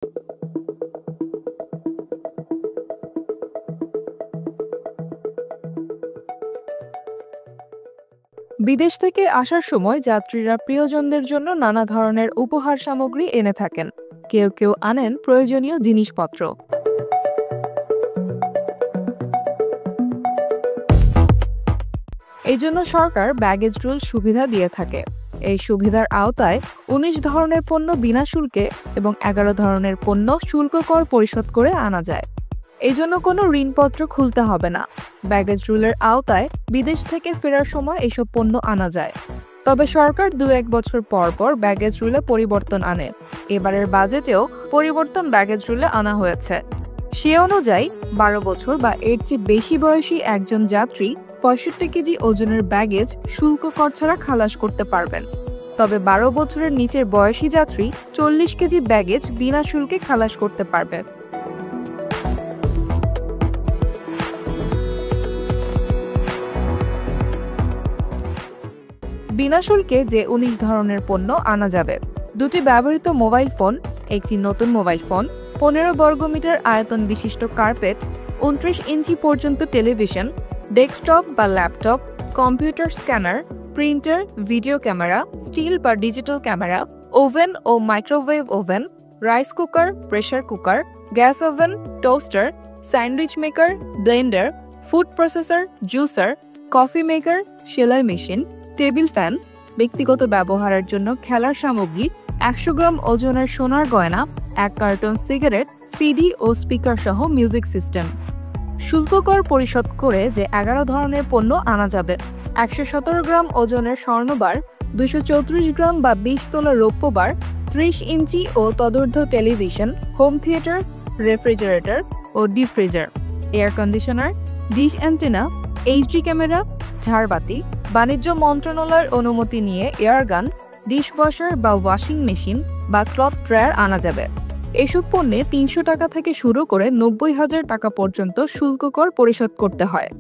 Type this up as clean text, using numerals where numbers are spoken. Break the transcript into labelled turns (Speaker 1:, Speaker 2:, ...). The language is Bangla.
Speaker 1: বিদেশ থেকে আসার সময় যাত্রীরা প্রিয়জনদের জন্য নানা ধরনের উপহার সামগ্রী এনে থাকেন। কেউ কেউ আনেন প্রয়োজনীয় জিনিসপত্র। এই জন্য সরকার ব্যাগেজ রুল সুবিধা দিয়ে থাকে। এই সুবিধার আওতায় ১৯ ধরনের পণ্য বিনা শুল্কে এবং ১১ ধরনের পণ্য শুল্ক কর পরিশোধ করে আনা যায়। এই জন্য কোনো ঋণপত্র খুলতে হবে না। ব্যাগেজ রুলের আওতায় বিদেশ থেকে ফেরার সময় এসব পণ্য আনা যায়। তবে সরকার ২-১ বছর পর পর ব্যাগেজ রুলে পরিবর্তন আনে। এবারের বাজেটেও পরিবর্তন ব্যাগেজ রুলে আনা হয়েছে। সে অনুযায়ী ১২ বছর বা এর চেয়ে বেশি বয়সী একজন যাত্রী ৬৫ কেজি ওজনের ব্যাগেজ শুল্ক কর ছাড়া খালাস করতে পারবেন। তবে ১২ বছরের নিচের বয়সী যাত্রী ৪০ কেজি ব্যাগেজ বিনা শুল্কে খালাস করতে পারবেন। বিনা শুল্কে যে ১৯ ধরনের পণ্য আনা যাবে: দুটি ব্যবহৃত মোবাইল ফোন, একটি নতুন মোবাইল ফোন, ১৫ বর্গমিটার আয়তন বিশিষ্ট কার্পেট, ২৯ ইঞ্চি পর্যন্ত টেলিভিশন, ডেস্কটপ বা laptop, computer scanner, printer, video camera, still বা ডিজিটাল ক্যামেরা, ওভেন ও microwave oven, rice cooker, pressure cooker, gas oven, toaster, sandwich maker, blender, food processor, juicer, coffee maker, সেলাই মেশিন, টেবিল ফ্যান, ব্যক্তিগত ব্যবহারের জন্য খেলার সামগ্রী, ১০০ গ্রাম ওজনের সোনার গয়না, ১ কার্টন সিগারেট, সিডি ও স্পিকার সহ মিউজিক সিস্টেম। শুল্ক কর পরিশোধ করে যে ১১ ধরনের পণ্য আনা যাবে: ১১৭ গ্রাম ওজনের স্বর্ণবার, ২৩৪ গ্রাম বা ২০ তোলা রৌপ্য বার, ৩০ ইঞ্চি ও তদূর্ধ্ব টেলিভিশন, হোম থিয়েটার, রেফ্রিজারেটর ও deep freezer, air conditioner, dish antenna, HD camera, ঝাড়বাতি, বাণিজ্য মন্ত্রণালয়ের অনুমতি নিয়ে এয়ারগান, ডিশওয়াশার বা ওয়াশিং মেশিন বা ক্লথ ড্রায়ার আনা যাবে। এসব পণ্যে ৩০০ টাকা থেকে শুরু করে ৯০,০০০ টাকা পর্যন্ত শুল্ক কর পরিশোধ করতে হয়।